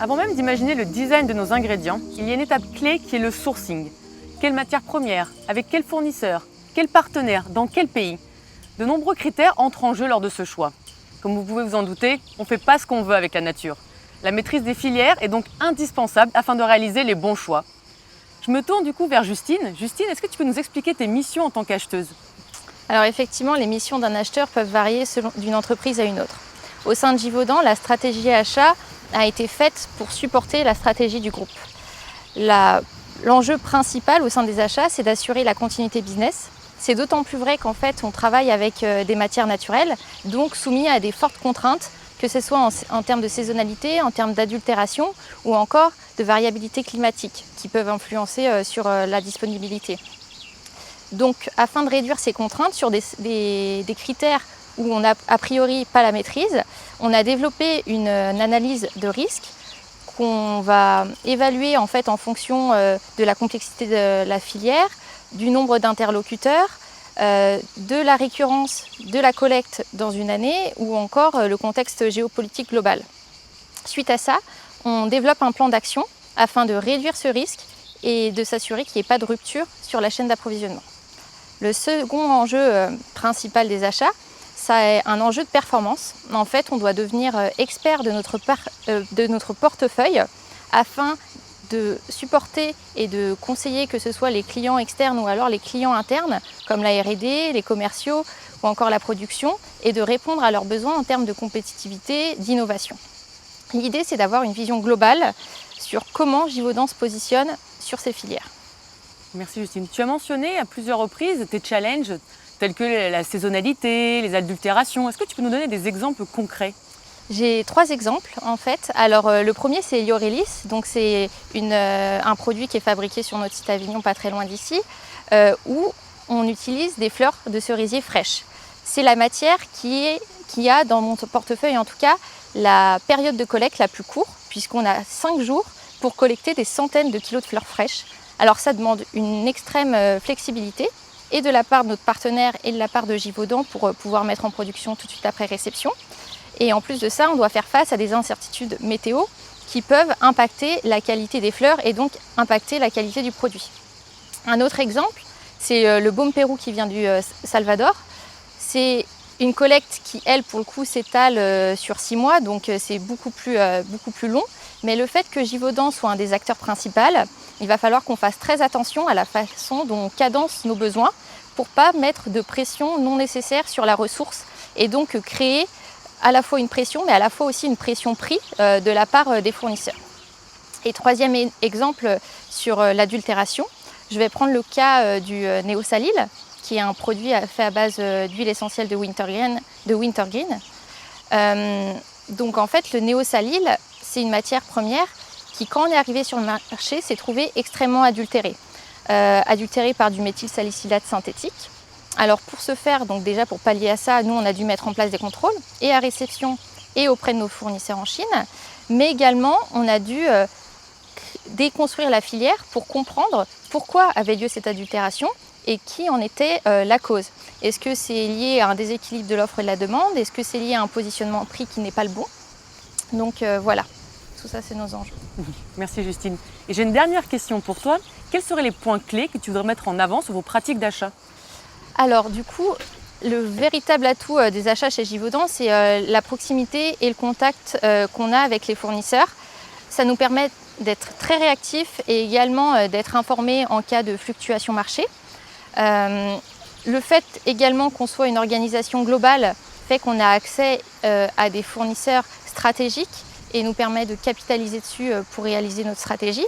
Avant même d'imaginer le design de nos ingrédients, il y a une étape clé qui est le sourcing. Quelle matière première, avec quel fournisseur, quel partenaire, dans quel pays? De nombreux critères entrent en jeu lors de ce choix. Comme vous pouvez vous en douter, on ne fait pas ce qu'on veut avec la nature. La maîtrise des filières est donc indispensable afin de réaliser les bons choix. Je me tourne du coup vers Justine. Justine, est-ce que tu peux nous expliquer tes missions en tant qu'acheteuse? Alors effectivement, les missions d'un acheteur peuvent varier d'une entreprise à une autre. Au sein de Givaudan, la stratégie achat a été faite pour supporter la stratégie du groupe. L'enjeu principal au sein des achats, c'est d'assurer la continuité business. C'est d'autant plus vrai qu'en fait, on travaille avec des matières naturelles, donc soumis à des fortes contraintes, que ce soit en termes de saisonnalité, en termes d'adultération ou encore de variabilité climatique qui peuvent influencer sur la disponibilité. Donc, afin de réduire ces contraintes sur des critères où on n'a a priori pas la maîtrise, on a développé une analyse de risque qu'on va évaluer en fait en fonction de la complexité de la filière, du nombre d'interlocuteurs, de la récurrence de la collecte dans une année ou encore le contexte géopolitique global. Suite à ça, on développe un plan d'action afin de réduire ce risque et de s'assurer qu'il n'y ait pas de rupture sur la chaîne d'approvisionnement. Le second enjeu principal des achats, c'est un enjeu de performance. En fait, on doit devenir expert de notre portefeuille afin de supporter et de conseiller que ce soit les clients externes ou alors les clients internes, comme la R&D, les commerciaux ou encore la production, et de répondre à leurs besoins en termes de compétitivité, d'innovation. L'idée, c'est d'avoir une vision globale sur comment Givaudan se positionne sur ces filières. Merci Justine. Tu as mentionné à plusieurs reprises tes challenges tels que la saisonnalité, les adultérations. Est-ce que tu peux nous donner des exemples concrets? J'ai 3 exemples en fait. Alors le premier c'est Yorelis, donc c'est un produit qui est fabriqué sur notre site Avignon, pas très loin d'ici, où on utilise des fleurs de cerisier fraîches. C'est la matière qui a dans mon portefeuille en tout cas la période de collecte la plus courte, puisqu'on a 5 jours pour collecter des centaines de kilos de fleurs fraîches. Alors ça demande une extrême flexibilité et de la part de notre partenaire et de la part de Givaudan pour pouvoir mettre en production tout de suite après réception. Et en plus de ça, on doit faire face à des incertitudes météo qui peuvent impacter la qualité des fleurs et donc impacter la qualité du produit. Un autre exemple, c'est le baume Pérou qui vient du Salvador. C'est une collecte qui, elle, pour le coup, s'étale sur 6 mois, donc c'est beaucoup plus long. Mais le fait que Givaudan soit un des acteurs principaux, il va falloir qu'on fasse très attention à la façon dont on cadence nos besoins pour ne pas mettre de pression non nécessaire sur la ressource et donc créer à la fois une pression, mais à la fois aussi une pression prix de la part des fournisseurs. Et troisième exemple sur l'adultération, je vais prendre le cas du Néosalil, qui est un produit fait à base d'huile essentielle de wintergreen. Donc en fait, le Néosalil, c'est une matière première qui, quand on est arrivé sur le marché, s'est trouvée extrêmement adultérée. Adultérée par du méthylsalicylate synthétique. Alors pour ce faire, donc déjà pour pallier à ça, nous on a dû mettre en place des contrôles et à réception et auprès de nos fournisseurs en Chine, mais également on a dû déconstruire la filière pour comprendre pourquoi avait lieu cette adultération et qui en était la cause. Est-ce que c'est lié à un déséquilibre de l'offre et de la demande? Est-ce que c'est lié à un positionnement prix qui n'est pas le bon? Donc voilà, tout ça c'est nos enjeux. Merci Justine. Et j'ai une dernière question pour toi. Quels seraient les points clés que tu voudrais mettre en avant sur vos pratiques d'achat? Alors du coup, le véritable atout des achats chez Givaudan, c'est la proximité et le contact qu'on a avec les fournisseurs. Ça nous permet d'être très réactifs et également d'être informés en cas de fluctuation marché. Le fait également qu'on soit une organisation globale fait qu'on a accès à des fournisseurs stratégiques et nous permet de capitaliser dessus pour réaliser notre stratégie.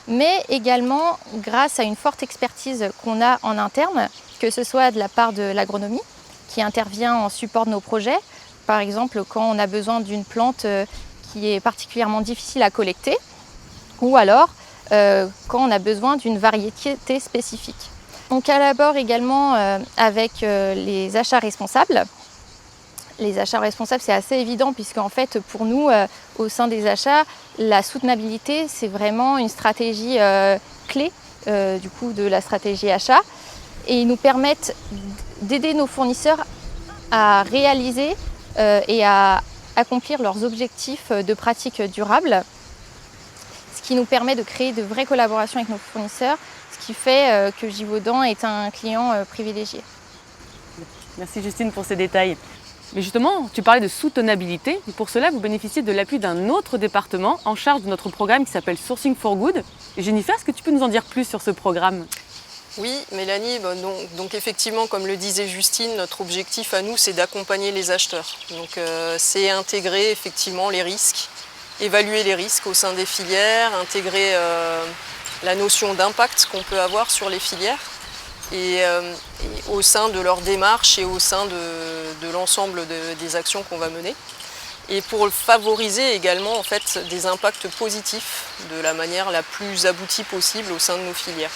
Mais également grâce à une forte expertise qu'on a en interne, que ce soit de la part de l'agronomie qui intervient en support de nos projets. Par exemple, quand on a besoin d'une plante qui est particulièrement difficile à collecter, ou alors quand on a besoin d'une variété spécifique. On collabore également avec les achats responsables. Les achats responsables, c'est assez évident puisque en fait, pour nous, au sein des achats, la soutenabilité, c'est vraiment une stratégie clé du coup, de la stratégie achat. Et ils nous permettent d'aider nos fournisseurs à réaliser et à accomplir leurs objectifs de pratiques durables ce qui nous permet de créer de vraies collaborations avec nos fournisseurs, ce qui fait que Givaudan est un client privilégié. Merci Justine pour ces détails. Mais justement, tu parlais de soutenabilité et pour cela, vous bénéficiez de l'appui d'un autre département en charge de notre programme qui s'appelle Sourcing for Good. Et Jennifer, est-ce que tu peux nous en dire plus sur ce programme ? Oui, Mélanie, donc effectivement, comme le disait Justine, notre objectif à nous, c'est d'accompagner les acheteurs. Donc c'est intégrer effectivement les risques, évaluer les risques au sein des filières, intégrer la notion d'impact qu'on peut avoir sur les filières et au sein de leur démarche et au sein de l'ensemble des actions qu'on va mener. Et pour favoriser également en fait, des impacts positifs de la manière la plus aboutie possible au sein de nos filières.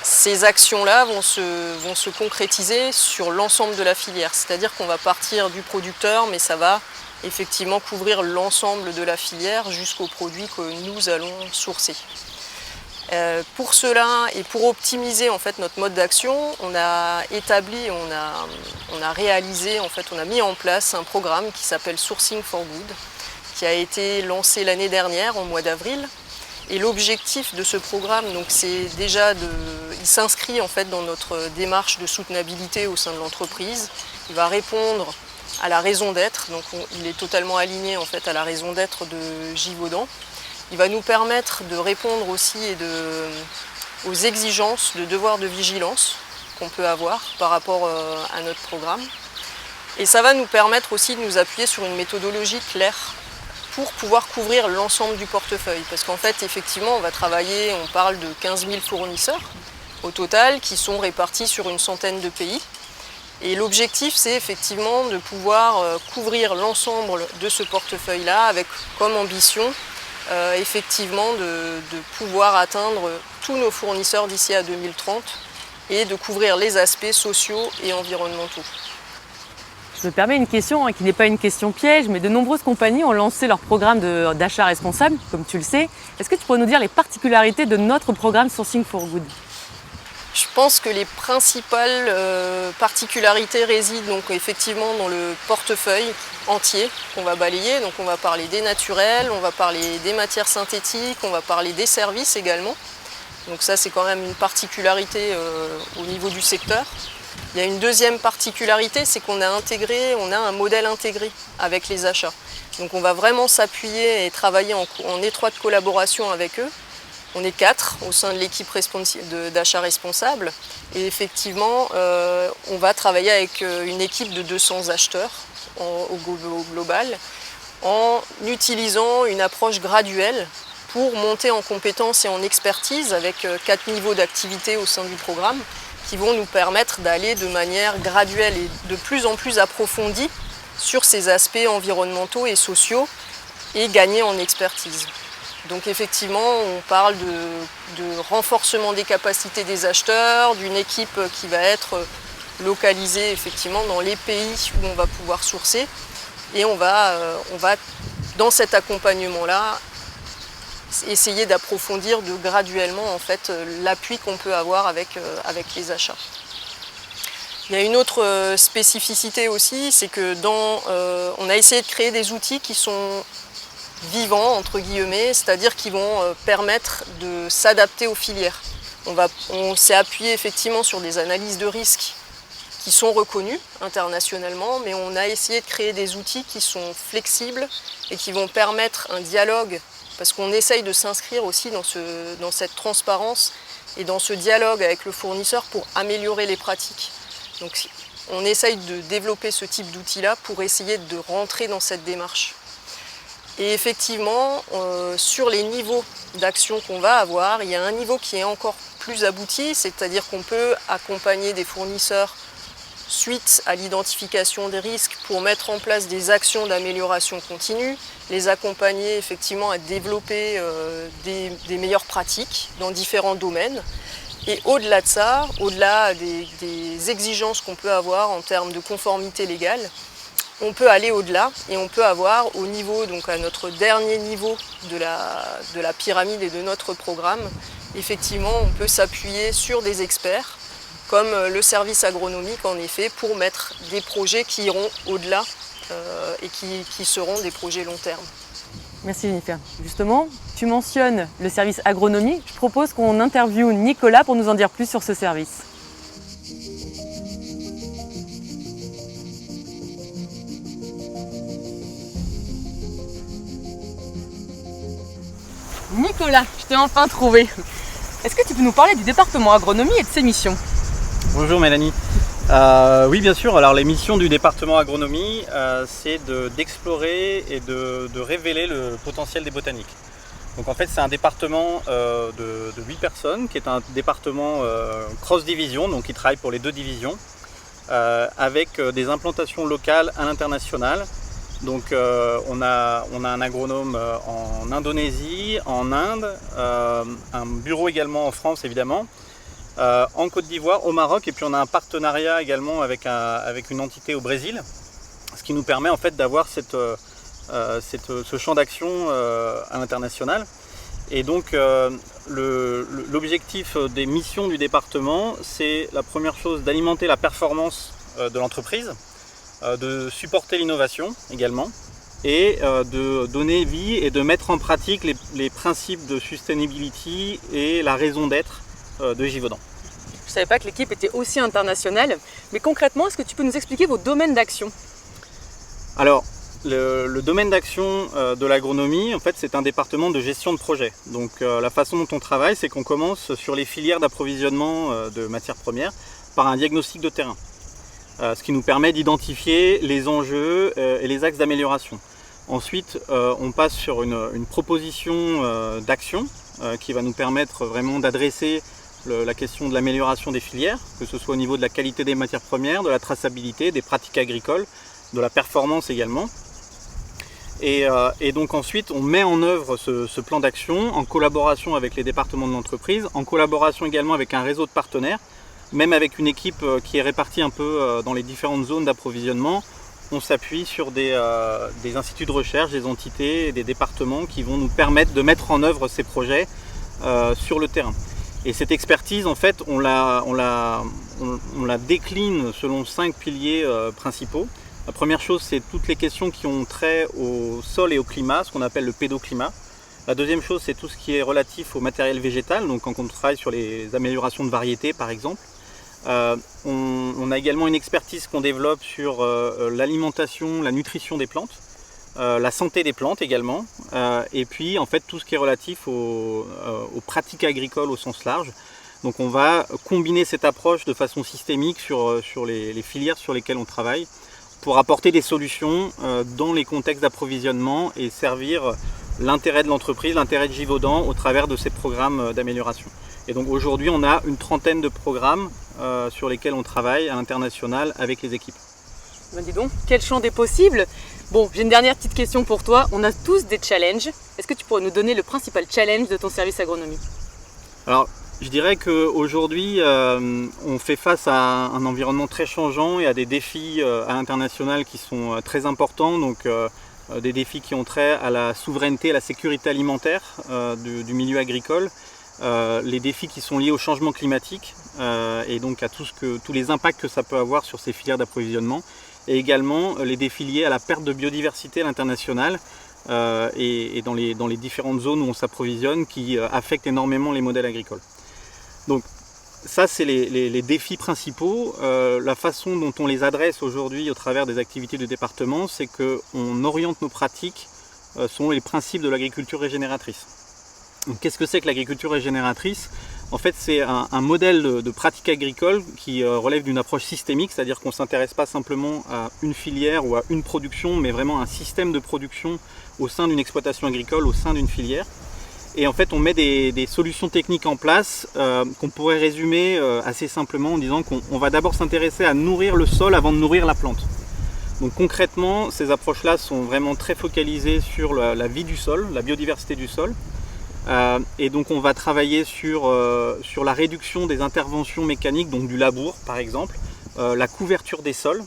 Ces actions-là vont se concrétiser sur l'ensemble de la filière, c'est-à-dire qu'on va partir du producteur, mais ça va effectivement couvrir l'ensemble de la filière jusqu'aux produits que nous allons sourcer. Pour cela et pour optimiser en fait, notre mode d'action, on a établi, on a réalisé, en fait, on a mis en place un programme qui s'appelle Sourcing for Good, qui a été lancé l'année dernière, au mois d'avril. Et l'objectif de ce programme, c'est déjà il s'inscrit en fait dans notre démarche de soutenabilité au sein de l'entreprise. Il va répondre à la raison d'être, donc il est totalement aligné en fait à la raison d'être de Givaudan. Il va nous permettre de répondre aussi aux exigences de devoir de vigilance qu'on peut avoir par rapport à notre programme. Et ça va nous permettre aussi de nous appuyer sur une méthodologie claire pour pouvoir couvrir l'ensemble du portefeuille. Parce qu'en fait, effectivement, on va travailler, on parle de 15 000 fournisseurs au total, qui sont répartis sur une centaine de pays. Et l'objectif, c'est effectivement de pouvoir couvrir l'ensemble de ce portefeuille-là, avec comme ambition, effectivement, de pouvoir atteindre tous nos fournisseurs d'ici à 2030 et de couvrir les aspects sociaux et environnementaux. Je me permets une question qui n'est pas une question piège, mais de nombreuses compagnies ont lancé leur programme d'achat responsable, comme tu le sais. Est-ce que tu pourrais nous dire les particularités de notre programme Sourcing for Good ? Je pense que les principales particularités résident donc effectivement dans le portefeuille entier qu'on va balayer. Donc on va parler des naturels, on va parler des matières synthétiques, on va parler des services également. Donc ça c'est quand même une particularité au niveau du secteur. Il y a une deuxième particularité, c'est qu'on a un modèle intégré avec les achats. Donc on va vraiment s'appuyer et travailler en étroite collaboration avec eux. On est 4 au sein de l'équipe d'achat responsable et effectivement on va travailler avec une équipe de 200 acheteurs au global en utilisant une approche graduelle pour monter en compétences et en expertise avec 4 niveaux d'activité au sein du programme qui vont nous permettre d'aller de manière graduelle et de plus en plus approfondie sur ces aspects environnementaux et sociaux et gagner en expertise. Donc effectivement, on parle de renforcement des capacités des acheteurs, d'une équipe qui va être localisée effectivement dans les pays où on va pouvoir sourcer. Et on va dans cet accompagnement-là, essayer d'approfondir graduellement en fait, l'appui qu'on peut avoir avec les achats. Il y a une autre spécificité aussi, c'est que on a essayé de créer des outils qui sont vivants, entre guillemets, c'est-à-dire qui vont permettre de s'adapter aux filières. On s'est appuyé effectivement sur des analyses de risques qui sont reconnues internationalement, mais on a essayé de créer des outils qui sont flexibles et qui vont permettre un dialogue, parce qu'on essaye de s'inscrire aussi dans cette transparence et dans ce dialogue avec le fournisseur pour améliorer les pratiques. Donc on essaye de développer ce type d'outils-là pour essayer de rentrer dans cette démarche. Et effectivement, sur les niveaux d'action qu'on va avoir, il y a un niveau qui est encore plus abouti, c'est-à-dire qu'on peut accompagner des fournisseurs suite à l'identification des risques pour mettre en place des actions d'amélioration continue, les accompagner effectivement à développer des meilleures pratiques dans différents domaines. Et au-delà de ça, au-delà des exigences qu'on peut avoir en termes de conformité légale, on peut aller au-delà et on peut avoir au niveau, donc à notre dernier niveau de la pyramide et de notre programme, effectivement on peut s'appuyer sur des experts comme le service agronomique en effet pour mettre des projets qui iront au-delà et qui seront des projets long terme. Merci Jennifer. Justement, tu mentionnes le service agronomie. Je propose qu'on interviewe Nicolas pour nous en dire plus sur ce service. Nicolas, je t'ai enfin trouvé. Est-ce que tu peux nous parler du département agronomie et de ses missions? Bonjour Mélanie. Oui bien sûr, alors les missions du département agronomie, c'est d'explorer et de révéler le potentiel des botaniques. Donc en fait c'est un département de 8 personnes qui est un département cross-division, donc qui travaille pour les 2 divisions, avec des implantations locales à l'international. Donc on a un agronome en Indonésie, en Inde, un bureau également en France évidemment, en Côte d'Ivoire, au Maroc, et puis on a un partenariat également avec une entité au Brésil, ce qui nous permet en fait d'avoir ce champ d'action à l'international. Et donc l'objectif des missions du département, c'est la première chose d'alimenter la performance de l'entreprise, de supporter l'innovation également, et de donner vie et de mettre en pratique les principes de sustainability et la raison d'être de Givaudan. Je ne savais pas que l'équipe était aussi internationale, mais concrètement, est-ce que tu peux nous expliquer vos domaines d'action? Alors, le domaine d'action de l'agronomie, en fait, c'est un département de gestion de projet. Donc, la façon dont on travaille, c'est qu'on commence sur les filières d'approvisionnement de matières premières par un diagnostic de terrain, ce qui nous permet d'identifier les enjeux et les axes d'amélioration. Ensuite, on passe sur une proposition d'action qui va nous permettre vraiment d'adresser la question de l'amélioration des filières, que ce soit au niveau de la qualité des matières premières, de la traçabilité, des pratiques agricoles, de la performance également. Et donc ensuite, on met en œuvre ce plan d'action en collaboration avec les départements de l'entreprise, en collaboration également avec un réseau de partenaires, même avec une équipe qui est répartie un peu dans les différentes zones d'approvisionnement. On s'appuie sur des instituts de recherche, des entités, des départements qui vont nous permettre de mettre en œuvre ces projets sur le terrain. Et cette expertise, en fait, on la décline selon 5 piliers principaux. La première chose, c'est toutes les questions qui ont trait au sol et au climat, ce qu'on appelle le pédoclimat. La deuxième chose, c'est tout ce qui est relatif au matériel végétal, donc quand on travaille sur les améliorations de variétés, par exemple. On a également une expertise qu'on développe sur l'alimentation, la nutrition des plantes, la santé des plantes également, et puis en fait tout ce qui est relatif aux pratiques agricoles au sens large. Donc on va combiner cette approche de façon systémique sur les filières sur lesquelles on travaille pour apporter des solutions dans les contextes d'approvisionnement et servir l'intérêt de l'entreprise, l'intérêt de Givaudan au travers de ces programmes d'amélioration. Et donc aujourd'hui on a une trentaine de programmes sur lesquels on travaille à l'international avec les équipes. Ben dis donc, quel champ des possibles! Bon, j'ai une dernière petite question pour toi. On a tous des challenges. Est-ce que tu pourrais nous donner le principal challenge de ton service agronomie? Alors, je dirais qu'aujourd'hui, on fait face à un environnement très changeant et à des défis à l'international qui sont très importants. Donc, des défis qui ont trait à la souveraineté, à la sécurité alimentaire du milieu agricole. Les défis qui sont liés au changement climatique et donc à tous les impacts que ça peut avoir sur ces filières d'approvisionnement, et également les défis liés à la perte de biodiversité à l'international et dans les différentes zones où on s'approvisionne qui affectent énormément les modèles agricoles. Donc ça, c'est les défis principaux. La façon dont on les adresse aujourd'hui au travers des activités du département, c'est qu'on oriente nos pratiques selon les principes de l'agriculture régénératrice. Qu'est-ce que c'est que l'agriculture régénératrice? En fait, c'est un modèle de pratique agricole qui relève d'une approche systémique, c'est-à-dire qu'on ne s'intéresse pas simplement à une filière ou à une production, mais vraiment à un système de production au sein d'une exploitation agricole, au sein d'une filière. Et en fait, on met des solutions techniques en place qu'on pourrait résumer assez simplement en disant qu'on va d'abord s'intéresser à nourrir le sol avant de nourrir la plante. Donc concrètement, ces approches-là sont vraiment très focalisées sur la vie du sol, la biodiversité du sol. Et donc on va travailler sur la réduction des interventions mécaniques, donc du labour par exemple, la couverture des sols.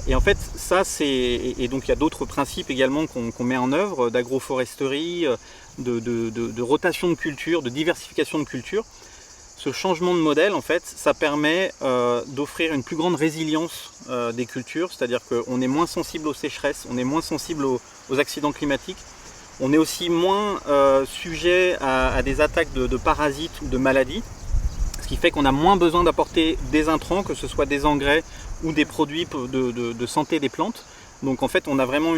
Et en fait ça et donc il y a d'autres principes également qu'on met en œuvre, d'agroforesterie, de rotation de culture, de diversification de culture. Ce changement de modèle en fait ça permet d'offrir une plus grande résilience des cultures, c'est-à-dire qu'on est moins sensible aux sécheresses, on est moins sensible aux accidents climatiques. On est aussi moins sujet à des attaques de parasites ou de maladies, ce qui fait qu'on a moins besoin d'apporter des intrants, que ce soit des engrais ou des produits de santé des plantes. Donc en fait on a vraiment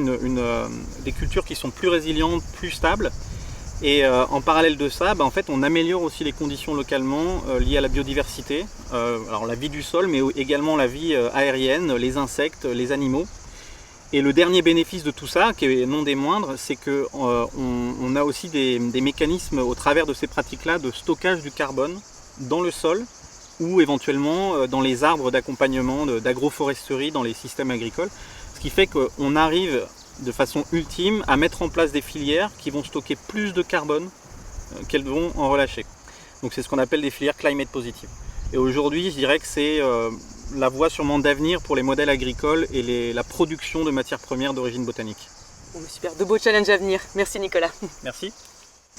des cultures qui sont plus résilientes, plus stables. Et en parallèle de ça, en fait, on améliore aussi les conditions localement liées à la biodiversité, alors la vie du sol, mais également la vie aérienne, les insectes, les animaux. Et le dernier bénéfice de tout ça, qui est non des moindres, c'est qu'on a aussi des mécanismes au travers de ces pratiques-là de stockage du carbone dans le sol ou éventuellement dans les arbres d'accompagnement d'agroforesterie dans les systèmes agricoles. Ce qui fait qu'on arrive de façon ultime à mettre en place des filières qui vont stocker plus de carbone qu'elles vont en relâcher. Donc c'est ce qu'on appelle des filières climate positive. Et aujourd'hui, je dirais que c'est la voie sûrement d'avenir pour les modèles agricoles et la production de matières premières d'origine botanique. Bon, super, de beaux challenges à venir. Merci Nicolas. Merci.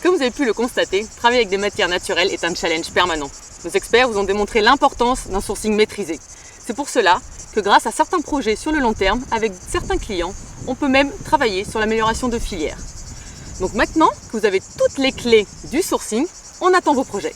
Comme vous avez pu le constater, travailler avec des matières naturelles est un challenge permanent. Nos experts vous ont démontré l'importance d'un sourcing maîtrisé. C'est pour cela que grâce à certains projets sur le long terme, avec certains clients, on peut même travailler sur l'amélioration de filières. Donc maintenant que vous avez toutes les clés du sourcing, on attend vos projets.